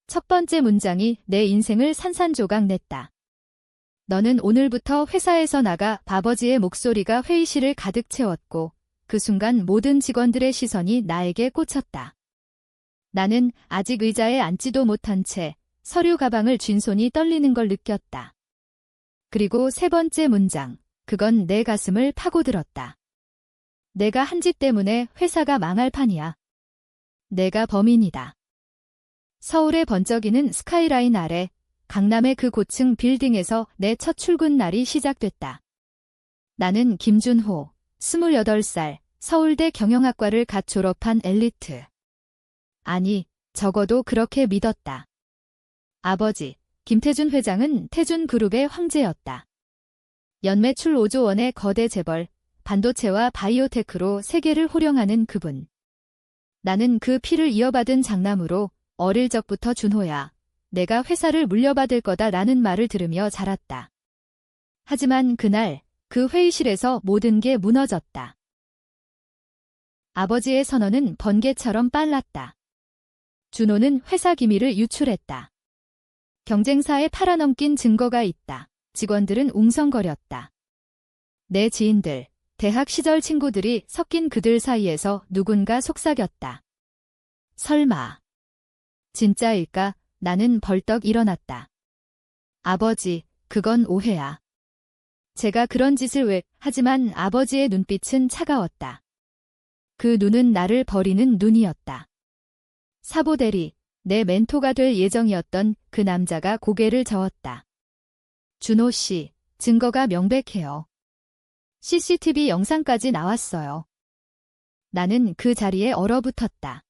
첫 번째 문장이 내 인생을 산산조각 냈다. 너는 오늘부터 회사에서 나가. 아버지의 목소리가 회의실을 가득 채웠고 그 순간 모든 직원들의 시선이 나에게 꽂혔다. 나는 아직 의자에 앉지도 못한 채 서류 가방을 쥔 손이 떨리는 걸 느꼈다. 그리고 세 번째 문장, 그건 내 가슴을 파고들었다. 내가 한 짓 때문에 회사가 망할 판이야. 내가 범인이다. 서울의 번쩍이는 스카이라인 아래 강남의 그 고층 빌딩에서 내 첫 출근 날이 시작됐다. 나는 김준호, 28살, 서울대 경영학과를 갓 졸업한 엘리트. 아니, 적어도 그렇게 믿었다. 아버지, 김태준 회장은 태준그룹의 황제였다. 연매출 5조 원의 거대 재벌, 반도체와 바이오테크로 세계를 호령하는 그분. 나는 그 피를 이어받은 장남으로 어릴 적부터 준호야, 내가 회사를 물려받을 거다라는 말을 들으며 자랐다. 하지만 그날 그 회의실에서 모든 게 무너졌다. 아버지의 선언은 번개처럼 빨랐다. 준호는 회사 기밀을 유출했다. 경쟁사에 팔아넘긴 증거가 있다. 직원들은 웅성거렸다. 내 지인들, 대학 시절 친구들이 섞인 그들 사이에서 누군가 속삭였다. 설마. 진짜일까? 나는 벌떡 일어났다. 아버지, 그건 오해야. 제가 그런 짓을 왜... 하지만 아버지의 눈빛은 차가웠다. 그 눈은 나를 버리는 눈이었다. 사보대리, 내 멘토가 될 예정이었던 그 남자가 고개를 저었다. 준호 씨, 증거가 명백해요. CCTV 영상까지 나왔어요. 나는 그 자리에 얼어붙었다.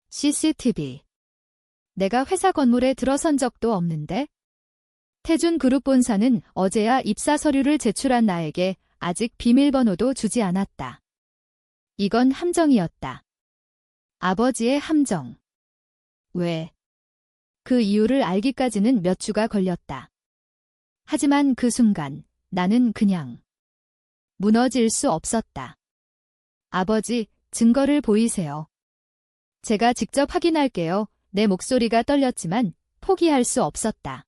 CCTV. 내가 회사 건물에 들어선 적도 없는데? 태준그룹 본사는 어제야 입사 서류를 제출한 나에게 아직 비밀번호도 주지 않았다. 이건 함정이었다. 아버지의 함정. 왜? 그 이유를 알기까지는 몇 주가 걸렸다. 하지만 그 순간 나는 그냥 무너질 수 없었다. 아버지, 증거를 보이세요. 제가 직접 확인할게요. 내 목소리가 떨렸지만 포기할 수 없었다.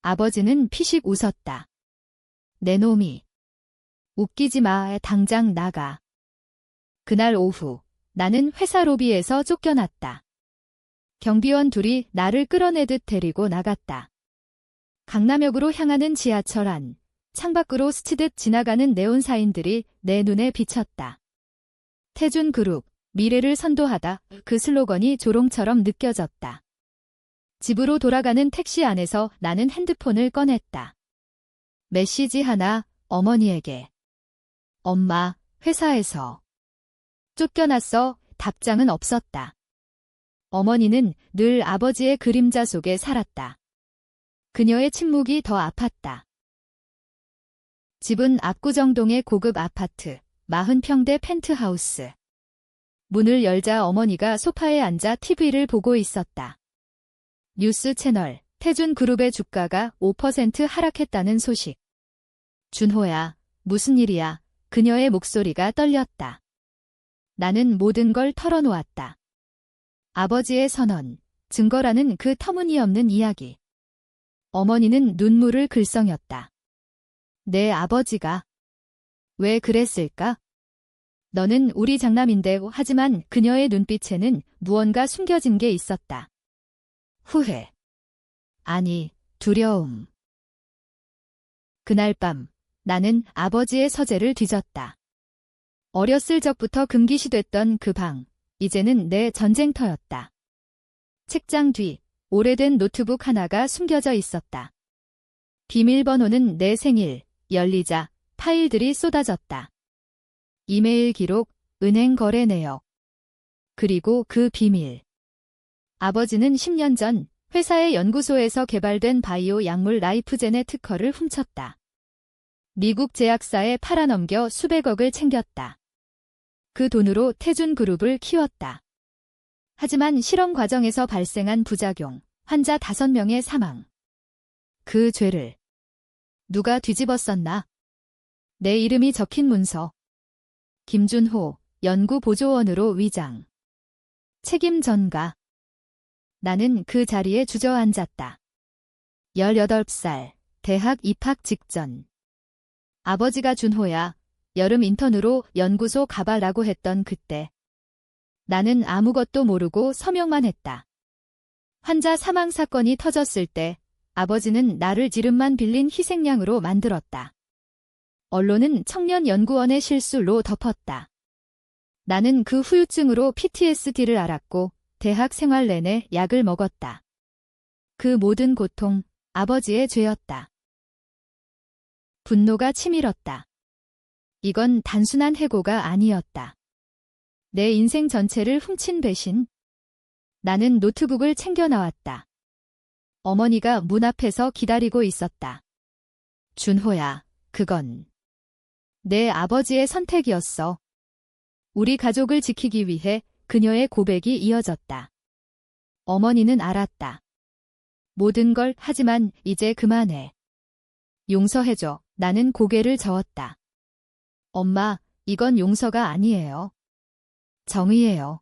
아버지는 피식 웃었다. 내 놈이. 웃기지 마, 당장 나가. 그날 오후, 나는 회사 로비에서 쫓겨났다. 경비원 둘이 나를 끌어내듯 데리고 나갔다. 강남역으로 향하는 지하철 안, 창밖으로 스치듯 지나가는 네온사인들이 내 눈에 비쳤다. 태준그룹, 미래를 선도하다. 그 슬로건이 조롱처럼 느껴졌다. 집으로 돌아가는 택시 안에서 나는 핸드폰을 꺼냈다. 메시지 하나, 어머니에게. 엄마, 회사에서. 쫓겨났어. 답장은 없었다. 어머니는 늘 아버지의 그림자 속에 살았다. 그녀의 침묵이 더 아팠다. 집은 압구정동의 고급 아파트, 40평대 펜트하우스. 문을 열자 어머니가 소파에 앉아 TV를 보고 있었다. 뉴스 채널, 태준그룹의 주가가 5% 하락했다는 소식. 준호야, 무슨 일이야? 그녀의 목소리가 떨렸다. 나는 모든 걸 털어놓았다. 아버지의 선언, 증거라는 그 터무니없는 이야기. 어머니는 눈물을 글썽였다. 내 아버지가 왜 그랬을까? 너는 우리 장남인데. 하지만 그녀의 눈빛에는 무언가 숨겨진 게 있었다. 후회. 아니, 두려움. 그날 밤, 나는 아버지의 서재를 뒤졌다. 어렸을 적부터 금기시됐던 그 방, 이제는 내 전쟁터였다. 책장 뒤, 오래된 노트북 하나가 숨겨져 있었다. 비밀번호는 내 생일, 열리자 파일들이 쏟아졌다. 이메일 기록, 은행 거래 내역. 그리고 그 비밀. 아버지는 10년 전 회사의 연구소에서 개발된 바이오 약물 라이프젠의 특허를 훔쳤다. 미국 제약사에 팔아넘겨 수백억을 챙겼다. 그 돈으로 태준그룹을 키웠다. 하지만 실험 과정에서 발생한 부작용, 환자 5명의 사망. 그 죄를 누가 뒤집었었나? 내 이름이 적힌 문서. 김준호, 연구보조원으로 위장. 책임 전가. 나는 그 자리에 주저앉았다. 18살, 대학 입학 직전. 아버지가 준호야, 여름 인턴으로 연구소 가봐라고 했던 그때. 나는 아무것도 모르고 서명만 했다. 환자 사망 사건이 터졌을 때 아버지는 나를 지름만 빌린 희생양으로 만들었다. 언론은 청년연구원의 실수로 덮었다. 나는 그 후유증으로 PTSD를 앓았고 대학 생활 내내 약을 먹었다. 그 모든 고통, 아버지의 죄였다. 분노가 치밀었다. 이건 단순한 해고가 아니었다. 내 인생 전체를 훔친 배신. 나는 노트북을 챙겨 나왔다. 어머니가 문 앞에서 기다리고 있었다. 준호야, 그건 내 아버지의 선택이었어. 우리 가족을 지키기 위해 그녀의 고백이 이어졌다. 어머니는 알았다. 모든 걸 하지만 이제 그만해. 용서해줘. 나는 고개를 저었다. 엄마, 이건 용서가 아니에요. 정의예요.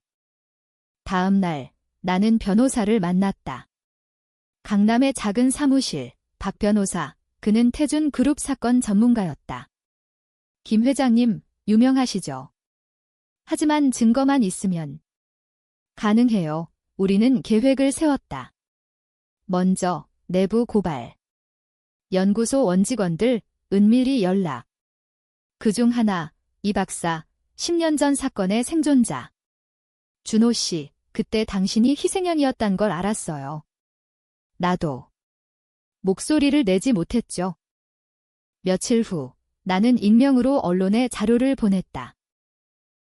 다음 날, 나는 변호사를 만났다. 강남의 작은 사무실, 박 변호사, 그는 태준 그룹 사건 전문가였다. 김 회장님, 유명하시죠? 하지만 증거만 있으면 가능해요. 우리는 계획을 세웠다. 먼저, 내부 고발. 연구소 원직원들, 은밀히 연락. 그중 하나, 이 박사, 10년 전 사건의 생존자. 준호 씨, 그때 당신이 희생양이었단 걸 알았어요. 나도. 목소리를 내지 못했죠. 며칠 후, 나는 익명으로 언론에 자료를 보냈다.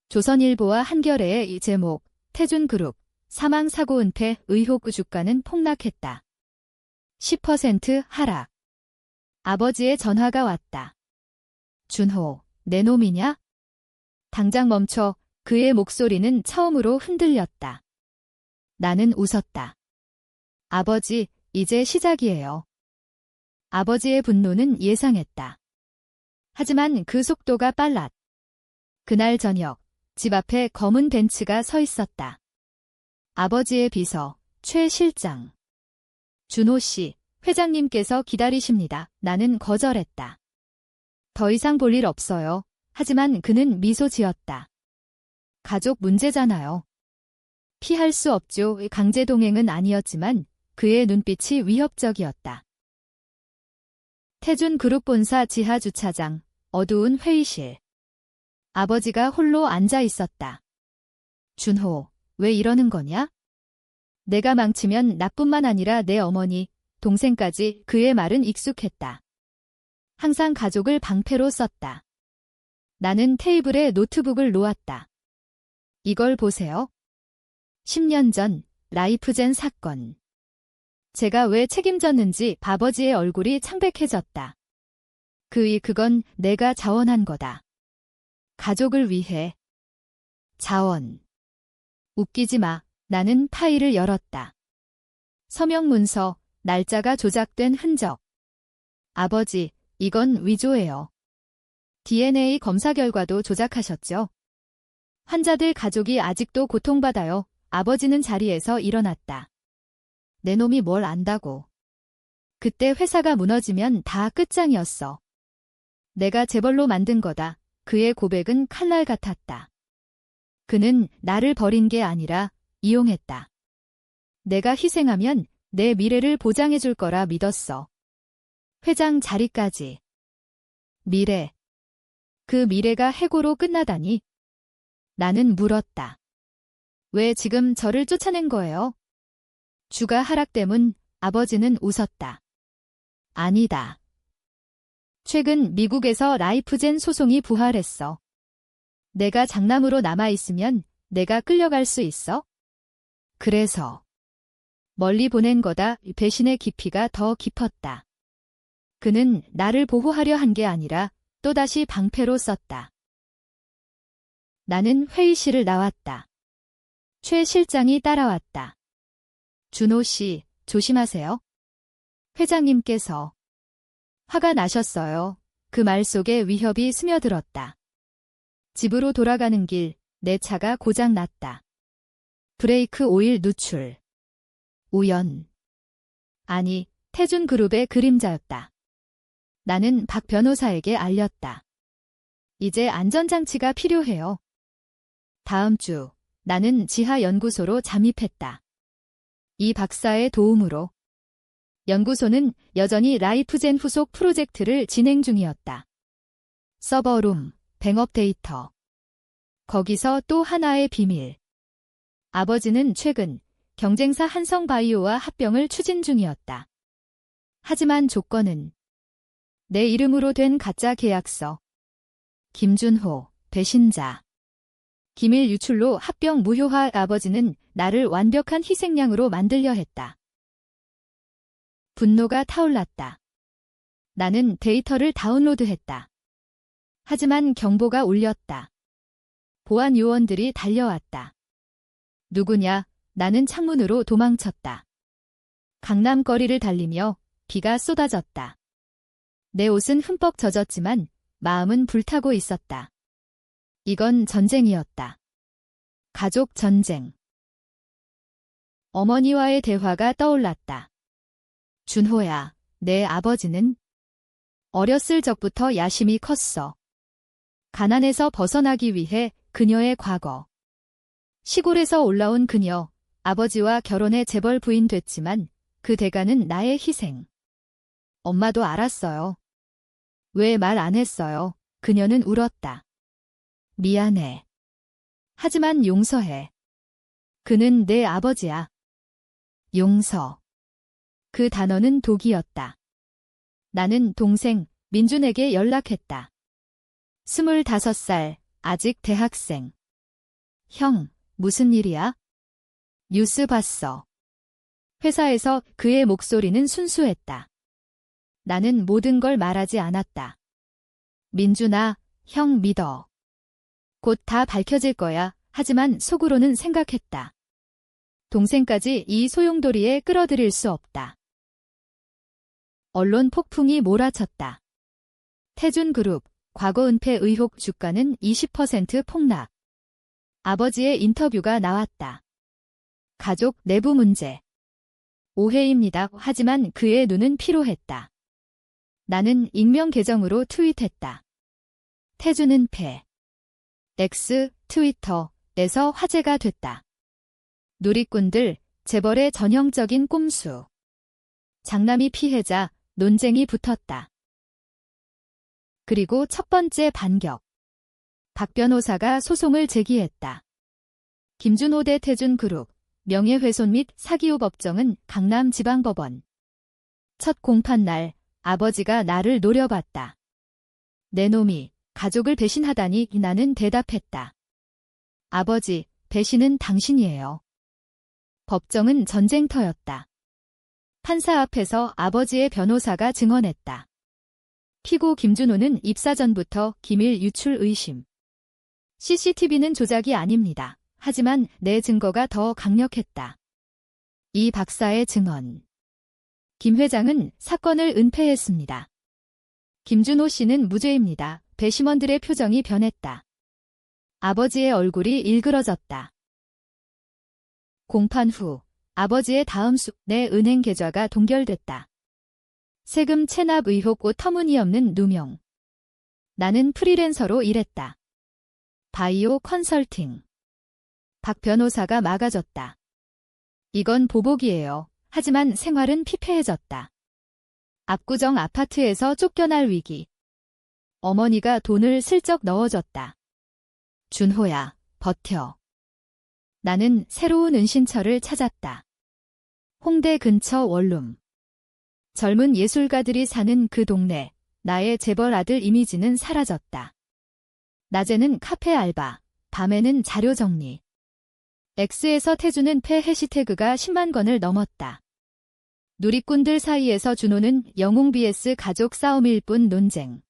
조선일보와 한겨레의 이 제목, 태준그룹, 사망사고 은폐 의혹 주가는 폭락했다. 10% 하락. 아버지의 전화가 왔다. 준호, 내 놈이냐? 당장 멈춰. 그의 목소리는 처음으로 흔들렸다. 나는 웃었다. 아버지, 이제 시작이에요. 아버지의 분노는 예상했다. 하지만 그 속도가 빨랐. 그날 저녁, 집 앞에 검은 벤츠가 서 있었다. 아버지의 비서, 최 실장. 준호 씨, 회장님께서 기다리십니다. 나는 거절했다. 더 이상 볼 일 없어요. 하지만 그는 미소 지었다. 가족 문제잖아요. 피할 수 없죠. 강제동행은 아니었지만 그의 눈빛이 위협적이었다. 태준 그룹 본사 지하 주차장, 어두운 회의실. 아버지가 홀로 앉아 있었다. 준호, 왜 이러는 거냐? 내가 망치면 나뿐만 아니라 내 어머니, 동생까지. 그의 말은 익숙했다. 항상 가족을 방패로 썼다. 나는 테이블에 노트북을 놓았다. 이걸 보세요. 10년 전 라이프젠 사건. 제가 왜 책임졌는지 아버지의 얼굴이 창백해졌다. 그건 내가 자원한 거다. 가족을 위해. 자원. 웃기지 마. 나는 파일을 열었다. 서명 문서, 날짜가 조작된 흔적. 아버지, 이건 위조예요. DNA 검사 결과도 조작하셨죠? 환자들 가족이 아직도 고통받아요. 아버지는 자리에서 일어났다. 내 놈이 뭘 안다고. 그때 회사가 무너지면 다 끝장이었어. 내가 재벌로 만든 거다. 그의 고백은 칼날 같았다. 그는 나를 버린 게 아니라 이용했다. 내가 희생하면 내 미래를 보장해줄 거라 믿었어. 회장 자리까지. 미래. 그 미래가 해고로 끝나다니. 나는 물었다. 왜 지금 저를 쫓아낸 거예요? 주가 하락 때문. 아버지는 웃었다. 아니다. 최근 미국에서 라이프젠 소송이 부활했어. 내가 장남으로 남아있으면 내가 끌려갈 수 있어? 그래서 멀리 보낸 거다. 배신의 깊이가 더 깊었다. 그는 나를 보호하려 한 게 아니라 또다시 방패로 썼다. 나는 회의실을 나왔다. 최 실장이 따라왔다. 준호 씨, 조심하세요. 회장님께서. 화가 나셨어요. 그 말 속에 위협이 스며들었다. 집으로 돌아가는 길, 내 차가 고장 났다. 브레이크 오일 누출. 우연. 아니, 태준그룹의 그림자였다. 나는 박 변호사에게 알렸다. 이제 안전장치가 필요해요. 다음 주 나는 지하 연구소로 잠입했다. 이 박사의 도움으로. 연구소는 여전히 라이프젠 후속 프로젝트를 진행 중이었다. 서버룸, 백업 데이터. 거기서 또 하나의 비밀. 아버지는 최근 경쟁사 한성바이오와 합병을 추진 중이었다. 하지만 조건은 내 이름으로 된 가짜 계약서. 김준호, 배신자. 기밀 유출로 합병 무효화. 아버지는 나를 완벽한 희생양으로 만들려 했다. 분노가 타올랐다. 나는 데이터를 다운로드했다. 하지만 경보가 울렸다. 보안 요원들이 달려왔다. 누구냐? 나는 창문으로 도망쳤다. 강남 거리를 달리며 비가 쏟아졌다. 내 옷은 흠뻑 젖었지만 마음은 불타고 있었다. 이건 전쟁이었다. 가족 전쟁. 어머니와의 대화가 떠올랐다. 준호야, 내 아버지는 어렸을 적부터 야심이 컸어. 가난에서 벗어나기 위해 그녀의 과거. 시골에서 올라온 그녀, 아버지와 결혼해 재벌 부인 됐지만 그 대가는 나의 희생. 엄마도 알았어요. 왜 말 안 했어요? 그녀는 울었다. 미안해. 하지만 용서해. 그는 내 아버지야. 용서. 그 단어는 독이었다. 나는 동생 민준에게 연락했다. 25살, 아직 대학생. 형, 무슨 일이야? 뉴스 봤어. 회사에서 그의 목소리는 순수했다. 나는 모든 걸 말하지 않았다. 민준아, 형 믿어. 곧 다 밝혀질 거야. 하지만 속으로는 생각했다. 동생까지 이 소용돌이에 끌어들일 수 없다. 언론 폭풍이 몰아쳤다. 태준그룹, 과거 은폐 의혹 주가는 20% 폭락. 아버지의 인터뷰가 나왔다. 가족 내부 문제. 오해입니다. 하지만 그의 눈은 피로했다. 나는 익명 계정으로 트윗했다. 태준은 패. X, 트위터에서 화제가 됐다. 누리꾼들, 재벌의 전형적인 꼼수. 장남이 피해자, 논쟁이 붙었다. 그리고 첫 번째 반격. 박 변호사가 소송을 제기했다. 김준호 대 태준그룹, 명예훼손 및 사기후 법정은 강남지방법원. 첫 공판날, 아버지가 나를 노려봤다. 내 놈이 가족을 배신하다니. 나는 대답했다. 아버지, 배신은 당신이에요. 법정은 전쟁터였다. 판사 앞에서 아버지의 변호사가 증언했다. 피고 김준호는 입사 전부터 기밀 유출 의심. CCTV는 조작이 아닙니다. 하지만 내 증거가 더 강력했다. 이 박사의 증언. 김 회장은 사건을 은폐했습니다. 김준호 씨는 무죄입니다. 배심원들의 표정이 변했다. 아버지의 얼굴이 일그러졌다. 공판 후 아버지의 다음 수 내 은행 계좌가 동결됐다. 세금 체납 의혹 곧 터무니없는 누명. 나는 프리랜서로 일했다. 바이오 컨설팅. 박 변호사가 막아줬다. 이건 보복이에요. 하지만 생활은 피폐해졌다. 압구정 아파트에서 쫓겨날 위기. 어머니가 돈을 슬쩍 넣어줬다. 준호야, 버텨. 나는 새로운 은신처를 찾았다. 홍대 근처 원룸. 젊은 예술가들이 사는 그 동네, 나의 재벌 아들 이미지는 사라졌다. 낮에는 카페 알바, 밤에는 자료 정리. X에서 태준은 패 해시태그가 10만 건을 넘었다. 누리꾼들 사이에서 준호는 영웅 vs 가족 싸움일 뿐 논쟁.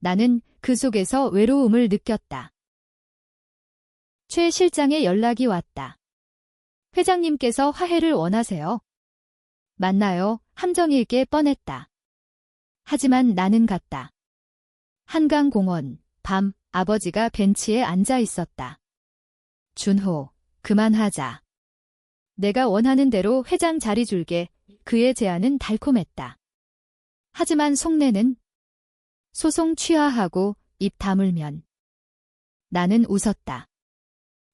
나는 그 속에서 외로움을 느꼈다. 최 실장의 연락이 왔다. 회장님께서 화해를 원하세요. 만나요. 함정일 게 뻔했다. 하지만 나는 갔다. 한강공원, 밤, 아버지가 벤치에 앉아 있었다. 준호, 그만하자. 내가 원하는 대로 회장 자리 줄게. 그의 제안은 달콤했다. 하지만 속내는 소송 취하하고 입 다물면. 나는 웃었다.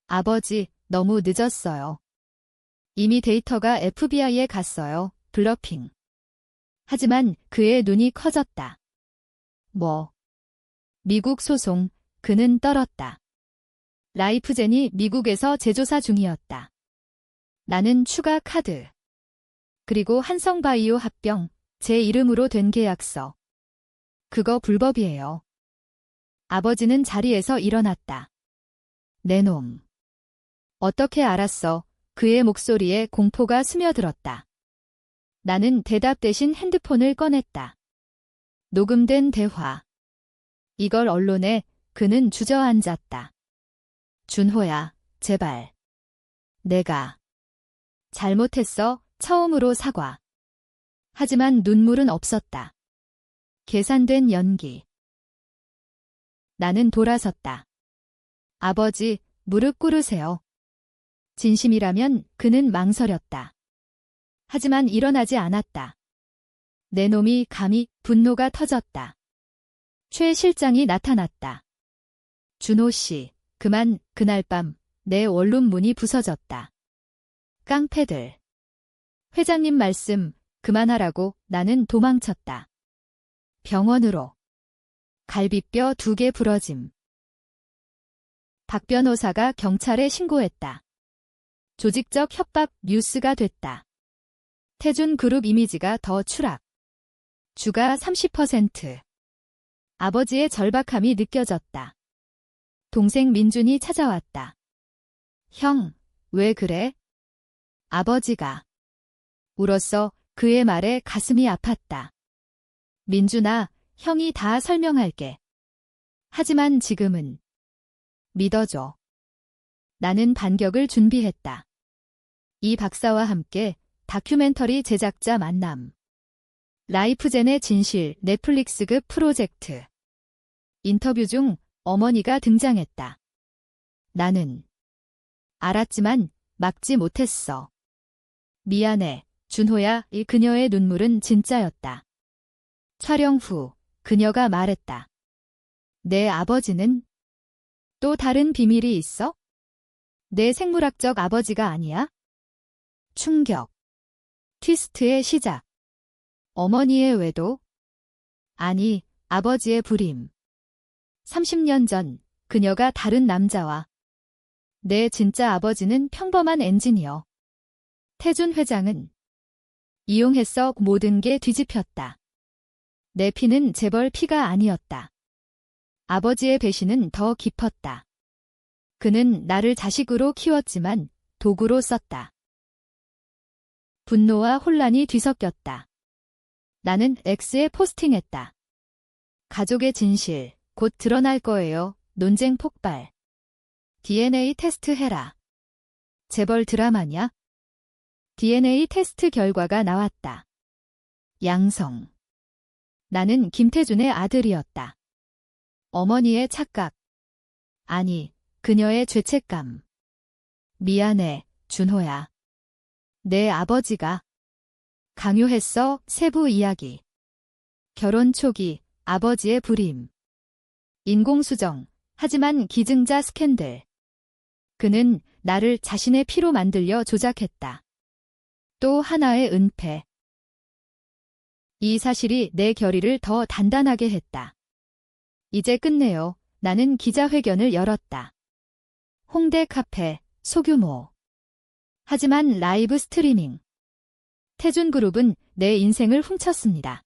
아버지, 너무 늦었어요. 이미 데이터가 FBI에 갔어요. 블러핑. 하지만 그의 눈이 커졌다. 뭐? 미국 소송, 그는 떨었다. 라이프젠이 미국에서 재조사 중이었다. 나는 추가 카드. 그리고 한성바이오 합병, 제 이름으로 된 계약서. 그거 불법이에요. 아버지는 자리에서 일어났다. 내 놈. 어떻게 알았어? 그의 목소리에 공포가 스며들었다. 나는 대답 대신 핸드폰을 꺼냈다. 녹음된 대화. 이걸 언론에. 그는 주저앉았다. 준호야, 제발. 내가 잘못했어. 처음으로 사과. 하지만 눈물은 없었다. 계산된 연기. 나는 돌아섰다. 아버지, 무릎 꿇으세요. 진심이라면. 그는 망설였다. 하지만 일어나지 않았다. 내 놈이 감히. 분노가 터졌다. 최 실장이 나타났다. 준호 씨, 그만. 그날 밤 내 원룸 문이 부서졌다. 깡패들. 회장님 말씀 그만하라고. 나는 도망쳤다. 병원으로. 갈비뼈 2개 부러짐. 박 변호사가 경찰에 신고했다. 조직적 협박 뉴스가 됐다. 태준 그룹 이미지가 더 추락. 주가 30%. 아버지의 절박함이 느껴졌다. 동생 민준이 찾아왔다. 형, 왜 그래? 아버지가 울었어. 그의 말에 가슴이 아팠다. 민준아, 형이 다 설명할게. 하지만 지금은 믿어줘. 나는 반격을 준비했다. 이 박사와 함께 다큐멘터리 제작자 만남. 라이프젠의 진실 넷플릭스급 프로젝트. 인터뷰 중 어머니가 등장했다. 나는 알았지만 막지 못했어. 미안해, 준호야. 이 그녀의 눈물은 진짜였다. 촬영 후 그녀가 말했다. 내 아버지는 또 다른 비밀이 있어? 내 생물학적 아버지가 아니야? 충격. 트위스트의 시작. 어머니의 외도? 아니, 아버지의 불임. 30년 전 그녀가 다른 남자와. 내 진짜 아버지는 평범한 엔지니어. 태준 회장은 이용했어. 모든 게 뒤집혔다. 내 피는 재벌 피가 아니었다. 아버지의 배신은 더 깊었다. 그는 나를 자식으로 키웠지만 도구로 썼다. 분노와 혼란이 뒤섞였다. 나는 X에 포스팅했다. 가족의 진실, 곧 드러날 거예요. 논쟁 폭발. DNA 테스트 해라. 재벌 드라마냐? DNA 테스트 결과가 나왔다. 양성. 나는 김태준의 아들이었다. 어머니의 착각. 아니, 그녀의 죄책감. 미안해, 준호야. 내 아버지가 강요했어. 세부 이야기. 결혼 초기, 아버지의 불임. 인공수정, 하지만 기증자 스캔들. 그는 나를 자신의 피로 만들려 조작했다. 또 하나의 은폐. 이 사실이 내 결의를 더 단단하게 했다. 이제 끝내요. 나는 기자회견을 열었다. 홍대 카페, 소규모. 하지만 라이브 스트리밍. 태준그룹은 내 인생을 훔쳤습니다.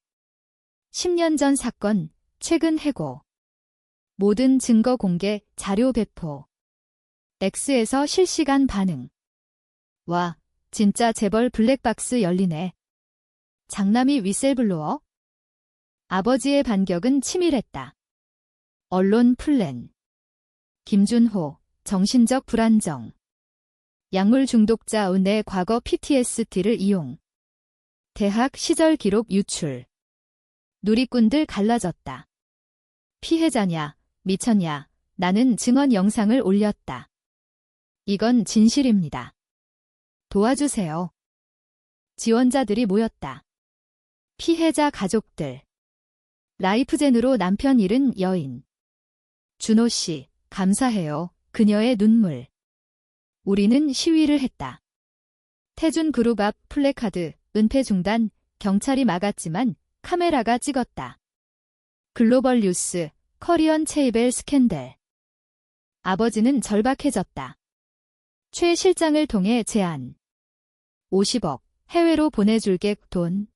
10년 전 사건, 최근 해고. 모든 증거 공개, 자료 배포. X에서 실시간 반응. 와, 진짜 재벌 블랙박스 열리네. 장남이 위셀블로어? 아버지의 반격은 치밀했다. 언론 플랜. 김준호, 정신적 불안정. 약물 중독자 내 과거 PTSD를 이용. 대학 시절 기록 유출. 누리꾼들 갈라졌다. 피해자냐, 미쳤냐, 나는 증언 영상을 올렸다. 이건 진실입니다. 도와주세요. 지원자들이 모였다. 피해자 가족들. 라이프젠으로 남편 잃은 여인. 준호 씨, 감사해요. 그녀의 눈물. 우리는 시위를 했다. 태준 그룹 앞 플래카드, 은폐 중단, 경찰이 막았지만 카메라가 찍었다. 글로벌 뉴스, 커리언 체이벨 스캔들. 아버지는 절박해졌다. 최 실장을 통해 제안. 50억, 해외로 보내줄게 돈.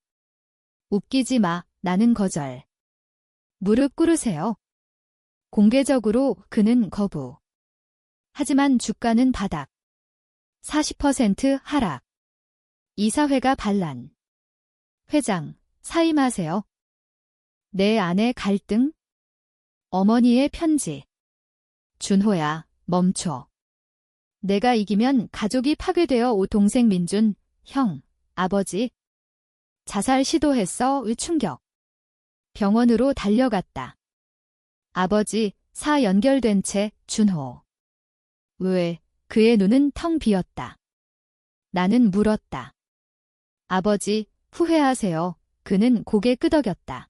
웃기지 마, 나는 거절. 무릎 꿇으세요. 공개적으로 그는 거부. 하지만 주가는 바닥. 40% 하락. 이사회가 반란. 회장, 사임하세요. 내 아내 갈등? 어머니의 편지. 준호야, 멈춰. 내가 이기면 가족이 파괴되어 동생 민준, 형, 아버지. 자살 시도했어. 충격. 병원으로 달려갔다. 아버지, 사 연결된 채 준호. 왜? 그의 눈은 텅 비었다. 나는 물었다. 아버지, 후회하세요. 그는 고개 끄덕였다.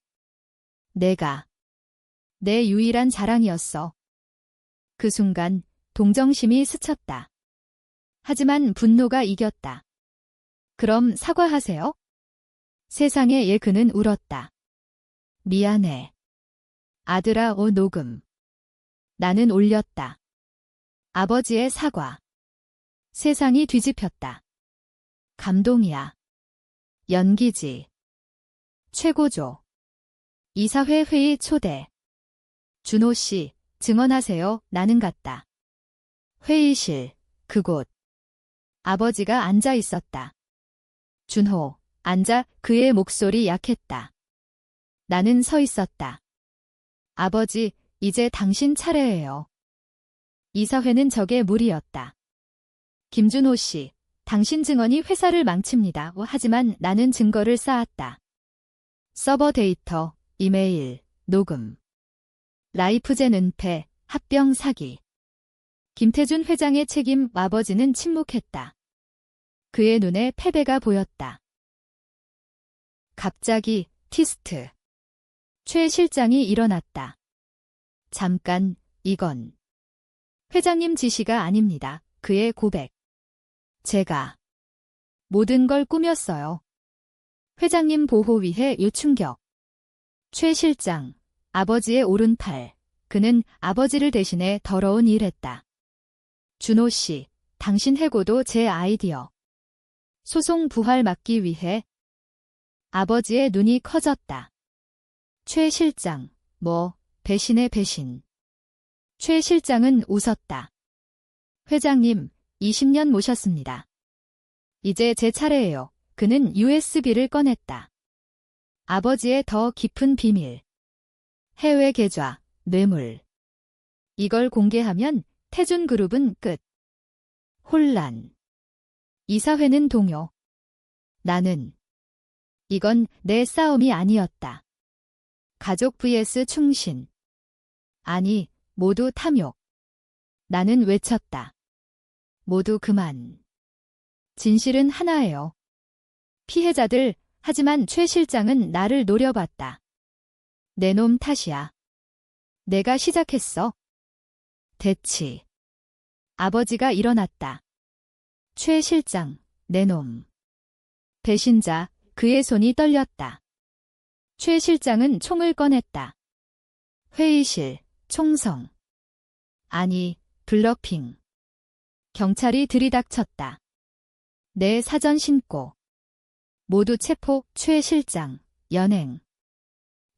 내가. 내 유일한 자랑이었어. 그 순간 동정심이 스쳤다. 하지만 분노가 이겼다. 그럼 사과하세요? 세상에 예 그는 울었다. 미안해. 아들아 녹음. 나는 올렸다. 아버지의 사과. 세상이 뒤집혔다. 감동이야. 연기지. 최고조. 이사회 회의 초대. 준호 씨, 증언하세요. 나는 갔다. 회의실, 그곳. 아버지가 앉아 있었다. 준호, 앉아. 그의 목소리 약했다. 나는 서 있었다. 아버지, 이제 당신 차례예요. 이사회는 적의 무리였다. 김준호 씨, 당신 증언이 회사를 망칩니다. 하지만 나는 증거를 쌓았다. 서버 데이터, 이메일, 녹음. 라이프젠 은폐, 합병 사기. 김태준 회장의 책임. 아버지는 침묵했다. 그의 눈에 패배가 보였다. 갑자기 티스트. 최 실장이 일어났다. 잠깐, 이건 회장님 지시가 아닙니다. 그의 고백. 제가 모든 걸 꾸몄어요. 회장님 보호 위해 요충격. 최 실장, 아버지의 오른팔. 그는 아버지를 대신해 더러운 일 했다. 준호 씨, 당신 해고도 제 아이디어. 소송 부활 막기 위해. 아버지의 눈이 커졌다. 최 실장, 배신의 배신. 최 실장은 웃었다. 회장님, 20년 모셨습니다. 이제 제 차례예요. 그는 USB를 꺼냈다. 아버지의 더 깊은 비밀. 해외 계좌, 뇌물. 이걸 공개하면 태준 그룹은 끝. 혼란. 이사회는 동요. 나는. 이건 내 싸움이 아니었다. 가족 vs 충신. 아니, 모두 탐욕. 나는 외쳤다. 모두 그만. 진실은 하나예요. 피해자들, 하지만 최 실장은 나를 노려봤다. 내 놈 탓이야. 내가 시작했어. 대치. 아버지가 일어났다. 최 실장, 내 놈. 배신자, 그의 손이 떨렸다. 최 실장은 총을 꺼냈다. 회의실, 총성. 아니, 블러핑. 경찰이 들이닥쳤다. 내 사전 신고. 모두 체포. 최 실장, 연행.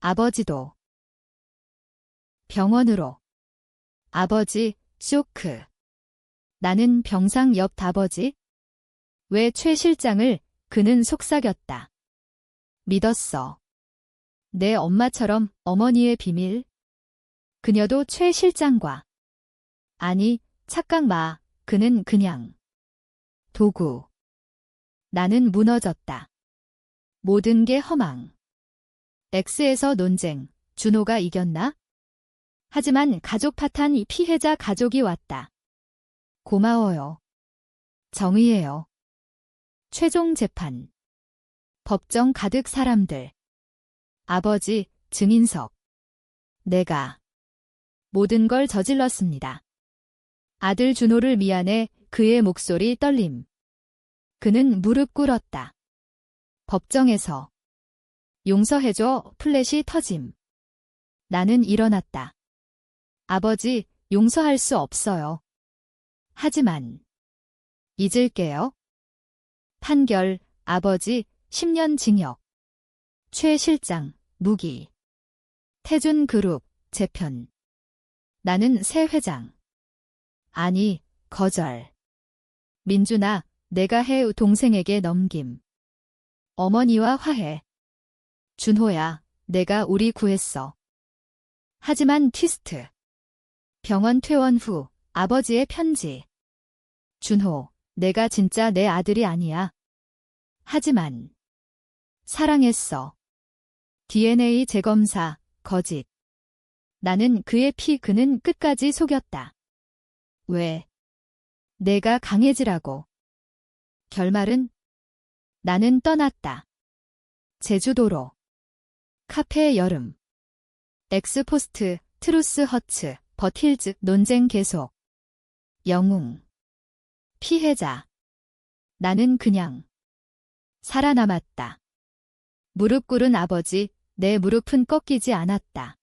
아버지도. 병원으로. 아버지, 쇼크. 나는 병상 옆 아버지? 왜 최 실장을? 그는 속삭였다. 믿었어. 내 엄마처럼. 어머니의 비밀. 그녀도 최 실장과. 아니, 착각 마. 그는 그냥 도구. 나는 무너졌다. 모든 게 허망. X에서 논쟁. 준호가 이겼나? 하지만 가족 파탄. 피해자 가족이 왔다. 고마워요. 정의예요. 최종 재판. 법정 가득 사람들. 아버지, 증인석. 내가 모든 걸 저질렀습니다. 아들 준호를 미안해. 그의 목소리 떨림. 그는 무릎 꿇었다. 법정에서 용서해줘. 플랫이 터짐. 나는 일어났다. 아버지, 용서할 수 없어요. 하지만 잊을게요. 판결. 아버지, 10년 징역. 최 실장, 무기. 태준 그룹, 재편. 나는 새 회장. 아니, 거절. 민준아, 내가 해. 동생에게 넘김. 어머니와 화해. 준호야, 내가 우리 구했어. 하지만 트위스트. 병원 퇴원 후 아버지의 편지. 준호, 내가 진짜 내 아들이 아니야. 하지만 사랑했어. DNA 재검사, 거짓. 나는 그의 피. 그는 끝까지 속였다. 왜? 내가 강해지라고. 결말은? 나는 떠났다. 제주도로. 카페 여름. 엑스포스트, 트루스 허츠, 버틸즈, 논쟁 계속. 영웅. 피해자. 나는 그냥 살아남았다. 무릎 꿇은 아버지, 내 무릎은 꺾이지 않았다.